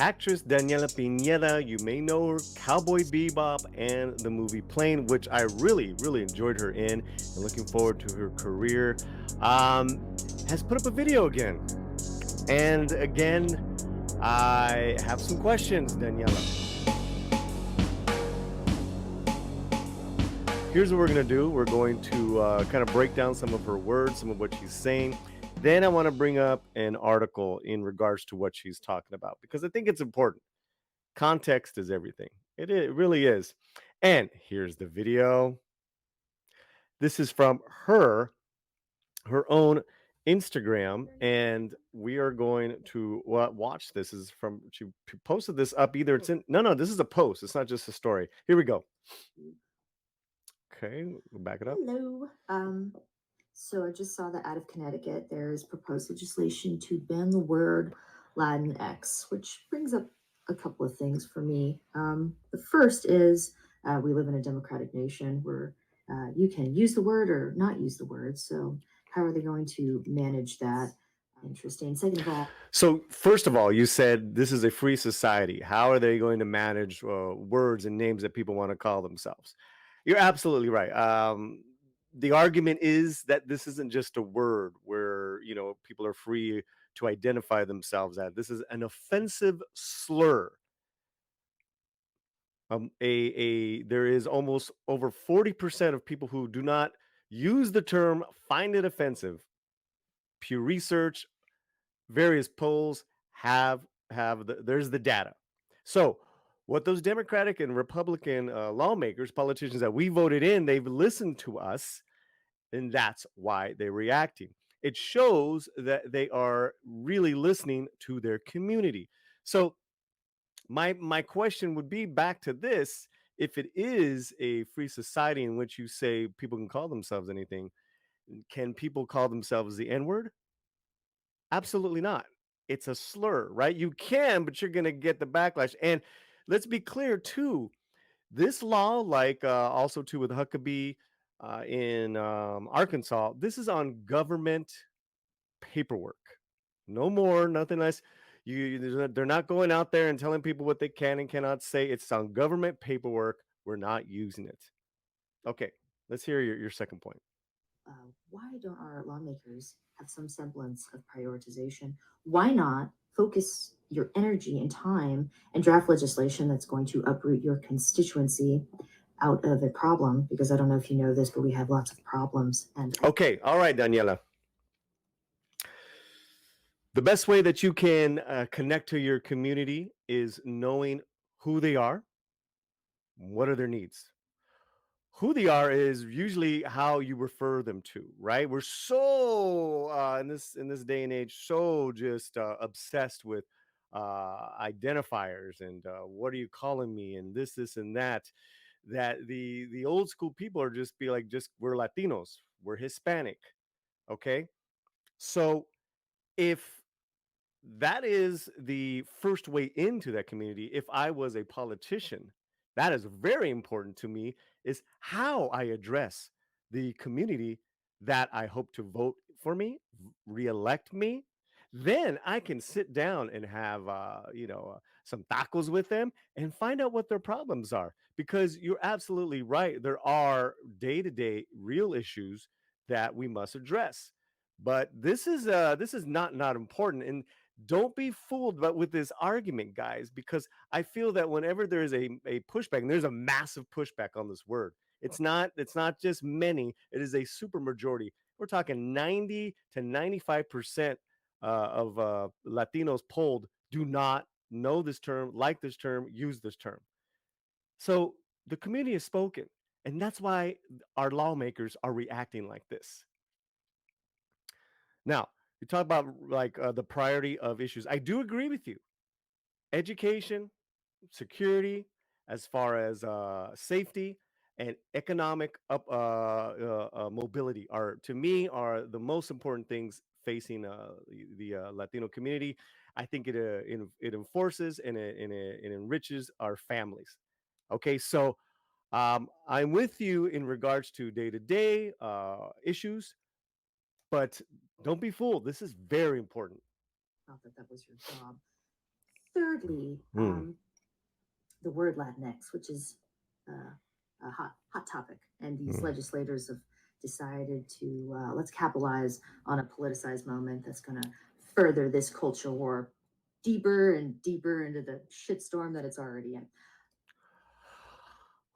Actress Daniela Pineda, you may know her, Cowboy Bebop, and the movie Plane, which I really, really enjoyed her in, and looking forward to her career. Um, has put up a video again. And again, I have some questions, Daniela. Here's what we're going to do. We're going to kind of break down some of her words, some of what she's saying. Then I want to bring up an article in regards to what she's talking about because I think it's important. Context is everything. It really is. And here's the video. This is from her own Instagram, and we are going to watch this. This is from she posted this up. Either it's in no, this is a post. It's not just a story. Here we go. Okay, we'll back it up. Hello. So I just saw that out of Connecticut, there's proposed legislation to ban the word Latinx, which brings up a couple of things for me. The first is we live in a democratic nation where you can use the word or not use the word. So how are they going to manage that? Interesting. Second of all, So, first of all, you said this is a free society. How are they going to manage words and names that people want to call themselves? You're absolutely right. The argument is that this isn't just a word where people are free to identify themselves as. This is an offensive slur. There is almost over 40% of people who do not use the term find it offensive. Pew Research, various polls there's the data. So what those Democratic and Republican lawmakers, politicians that we voted in, they've listened to us, and that's why they're reacting. It shows that they are really listening to their community. So my question would be back to this: if it is a free society in which you say people can call themselves anything, can people call themselves the N-word? Absolutely not. It's a slur, right? You can, but you're going to get the backlash. And let's be clear too. This law, like also too with Huckabee in Arkansas, this is on government paperwork. No more, nothing less. They're not going out there and telling people what they can and cannot say. It's on government paperwork. We're not using it. Okay, let's hear your second point. why don't our lawmakers have some semblance of prioritization? Why not focus your energy and time and draft legislation that's going to uproot your constituency out of a problem? Because I don't know if you know this, but we have lots of problems. And Okay, all right, Daniela. The best way that you can connect to your community is knowing who they are, what are their needs. Who they are is usually how you refer them to, right? We're so in this day and age so just obsessed with identifiers and what are you calling me and this and that, that the old school people are just be like, just we're Latinos, we're Hispanic, okay? So if that is the first way into that community, if I was a politician, that is very important to me, is how I address the community that I hope to vote for me, reelect me. Then I can sit down and have some tacos with them and find out what their problems are, because you're absolutely right, there are day-to-day real issues that we must address. But this is not important. And don't be fooled but with this argument, guys, because I feel that whenever there is a pushback, and there's a massive pushback on this word, it's not just many, it is a super majority. We're talking 90 to 95% of Latinos polled do not know this term, like this term, use this term. So the community has spoken, and that's why our lawmakers are reacting like this. Now, you talk about like the priority of issues. I do agree with you. Education, security, as far as safety and economic mobility are, to me, are the most important things facing the Latino community. I think it enforces and it enriches our families. Okay, so I'm with you in regards to day to day issues, but don't be fooled. This is very important. not that that was your job. Thirdly, Hmm. the word Latinx, which is a hot topic, and these Hmm. legislators have decided to let's capitalize on a politicized moment that's going to further this culture war deeper and deeper into the shitstorm that it's already in.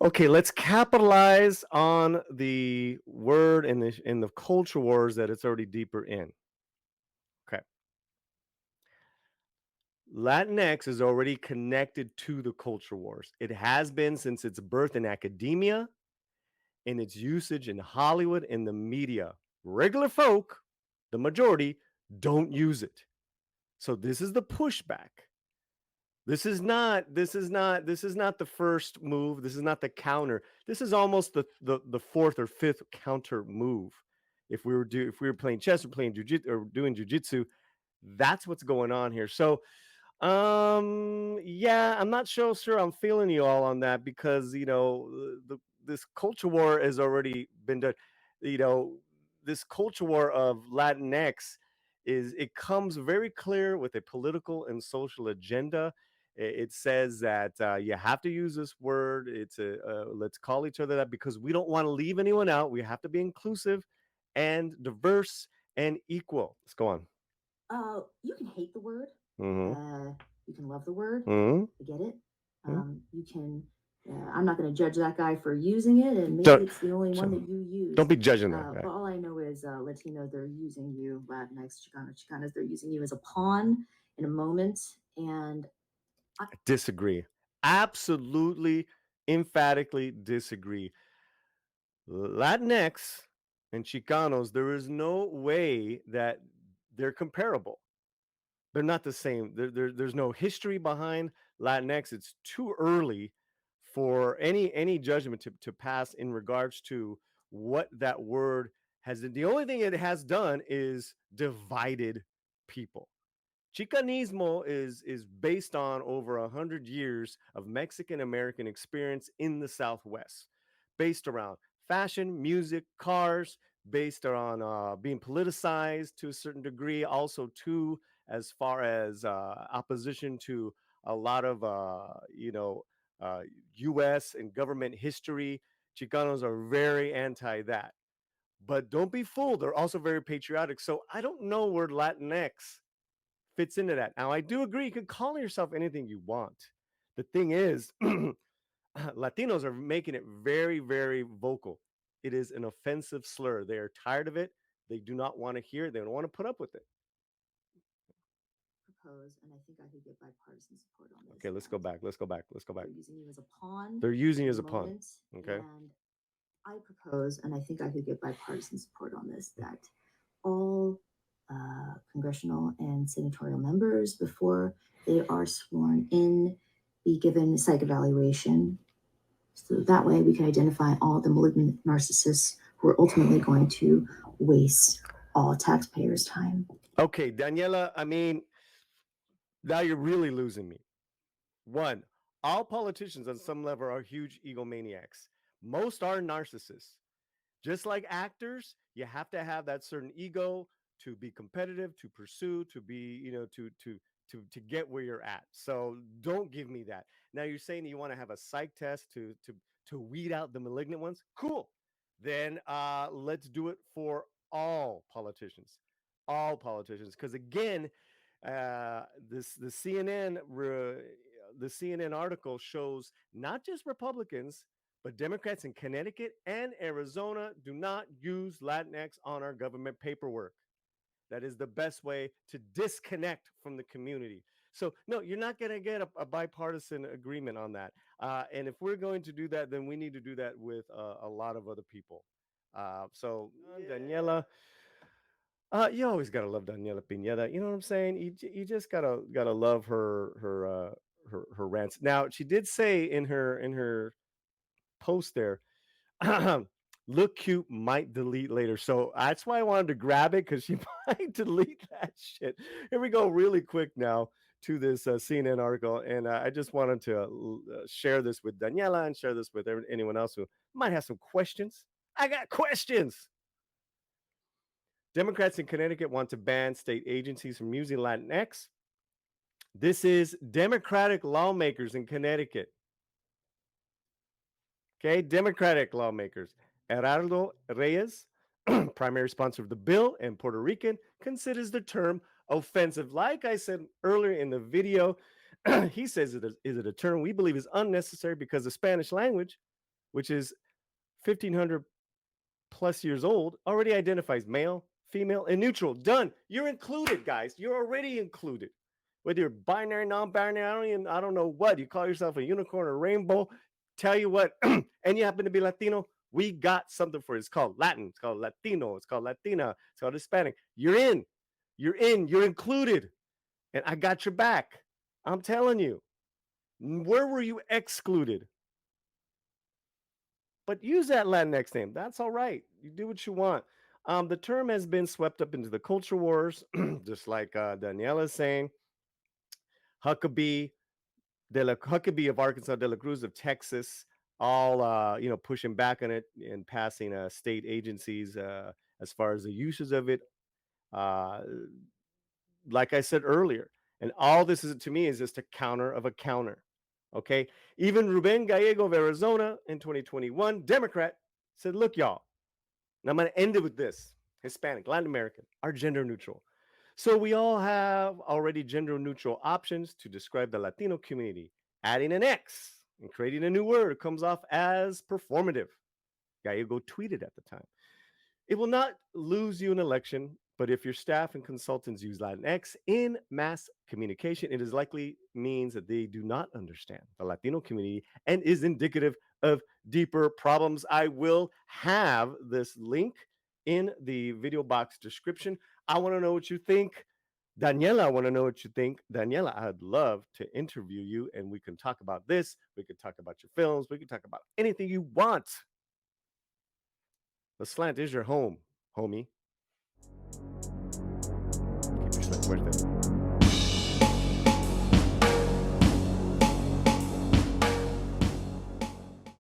Okay, let's capitalize on the word in the culture wars that it's already deeper in. Okay. Latinx is already connected to the culture wars. It has been since its birth in academia, in its usage in Hollywood, in the media. Regular folk, the majority, don't use it. So this is the pushback. This is not the first move. This is not the counter. This is almost the fourth or fifth counter move. If we were playing chess or playing jujitsu or doing jujitsu, that's what's going on here. So yeah, I'm not sure I'm feeling you all on that because this culture war has already been done. You know, this culture war of Latinx it comes very clear with a political and social agenda. It says that you have to use this word. It's a let's call each other that because we don't want to leave anyone out. We have to be inclusive and diverse and equal. Let's go on. You can hate the word. Mm-hmm. You can love the word. Mm-hmm. I get it. Mm-hmm. You can. I'm not going to judge that guy for using it, and maybe Don't, it's the only one so that you use. don't be judging that But guy. all I know is Latino, they're using you, Latinx, Chicano, Chicanas, they're using you as a pawn in a moment. And I Disagree. Absolutely, emphatically disagree. Latinx and Chicanos, there is no way that they're comparable. They're not the same. There's no history behind Latinx. It's too early for any judgment to pass in regards to what that word has. The only thing it has done is divided people. Chicanismo is based on over 100 years of Mexican American experience in the Southwest, based around fashion, music, cars, based on being politicized to a certain degree, also too as far as opposition to a lot of uh, U.S. and government history. Chicanos are very anti that, but don't be fooled. They're also very patriotic. So I don't know where Latinx fits into that. Now, I do agree. You can call yourself anything you want. The thing is, Latinos are making it very, very vocal. It is an offensive slur. They are tired of it. They do not want to hear it. They don't want to put up with it. propose, and I think I could get bipartisan support on this, Okay, let's go that back. Let's go back. Let's go back. they're using you as a pawn They're using in you a as a pawn. moment. Okay. And I propose, and I think I could get bipartisan support on this, that all congressional and senatorial members, before they are sworn in, be given a psych evaluation. So that way we can identify all the malignant narcissists who are ultimately going to waste all taxpayers' time. Okay, Daniela, I mean, now you're really losing me. One, all politicians on some level are huge egomaniacs. Most are narcissists. Just like actors, you have to have that certain ego to be competitive, to pursue, to be, to get where you're at. So don't give me that. Now you're saying that you want to have a psych test to weed out the malignant ones. Cool. Then let's do it for all politicians. All politicians. Because again, this the CNN article shows not just Republicans but Democrats in Connecticut and Arizona do not use Latinx on our government paperwork. That is the best way to disconnect from the community. So, no, you're not going to get a bipartisan agreement on that. And if we're going to do that, then we need to do that with a lot of other people. Daniela, you always gotta love Daniela Pineda. You know what I'm saying? You just gotta love her rants. Now she did say in her post there, look cute might delete later. So that's why I wanted to grab it because she might delete that shit. Here we go, really quick now to this CNN article, and I just wanted to share this with Daniela and share this with anyone else who might have some questions. I got questions. Democrats in Connecticut want to ban state agencies from using Latinx This is Democratic lawmakers in Connecticut. Okay, Democratic lawmakers. Gerardo Reyes, primary sponsor of the bill and Puerto Rican, considers the term offensive. Like I said earlier in the video, he says is it a term we believe is unnecessary because the Spanish language, which is 1500 plus years old, already identifies male, female, and neutral. Done. You're included, guys. You're already included. Whether you're binary, non-binary, I don't know what. You call yourself a unicorn or rainbow. Tell you what, and you happen to be Latino, we got something for it. It's called Latin. It's called Latino. It's called Latina. It's called Hispanic. You're in. You're in. You're included. And I got your back. I'm telling you. Where were you excluded? But use that Latinx name. That's all right. You do what you want. The term has been swept up into the culture wars, just like Daniella is saying. Huckabee, Huckabee of Arkansas, De La Cruz of Texas, all pushing back on it and passing state agencies as far as the uses of it. Uh, like I said earlier, and all this is to me is just a counter of a counter. Okay, even Ruben Gallego of Arizona in 2021, Democrat, said, "Look, y'all, and I'm going to end it with this: Hispanic, Latin American, are gender neutral. So we all have already gender neutral options to describe the Latino community. Adding an X and creating a new word comes off as performative." Gallego tweeted at the time. It will not lose you an election, but if your staff and consultants use Latinx in mass communication, it is likely means that they do not understand the Latino community and is indicative of deeper problems. I will have this link in the video box description. I want to know what you think. Daniela, I want to know what you think. Daniela, I'd love to interview you and we can talk about this. We can talk about your films. We can talk about anything you want. The Slant is your home, homie. Keep your slant fuerte.